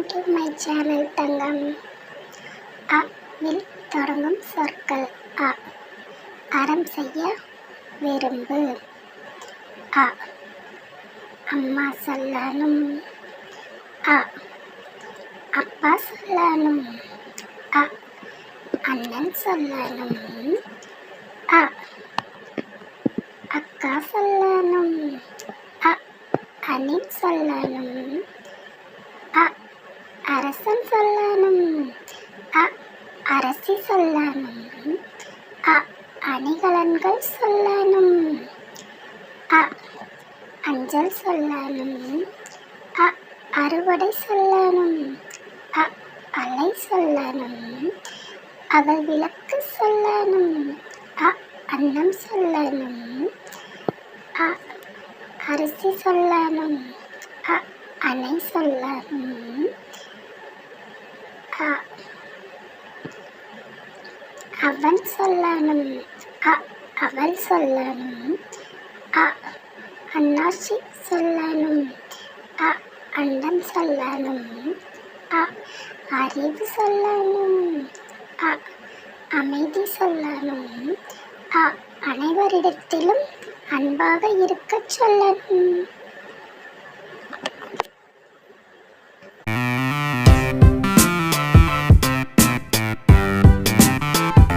Welcome to my channel Thangam. A will தொடங்கும் சொற்கள். அ அறம் செய்ய விரும்பு. அ அம்மா சொல்லணும். அ அப்பா சொல்லணும். அ அண்ணன் சொல்லணும். அ அக்கா சொல்லணும். அ அணி சொல்லணும். அ அரசன் சொல்லணும். அ அரசி சொல்லணும். அ அணிகலன்கள் சொல்லணும். அ அஞ்சல் சொல்லணும். அ அறுவடை சொல்லணும். அ அலை சொல்லணும். அவள் விளக்கு சொல்லணும். அ அன்னம் சொல்லணும். அ அரிசி சொல்லணும். அ அணை சொல்லணும். அ அவன் சொல்லணும். அ அவள் சொல்லணும். அ அன்னாசி சொல்லணும். அ அண்டம் சொல்லணும். அ அறிவு சொல்லணும். அ அமைதி சொல்லணும். அ அனைவரிடத்திலும் அன்பாக இருக்கச் சொல்லணும்.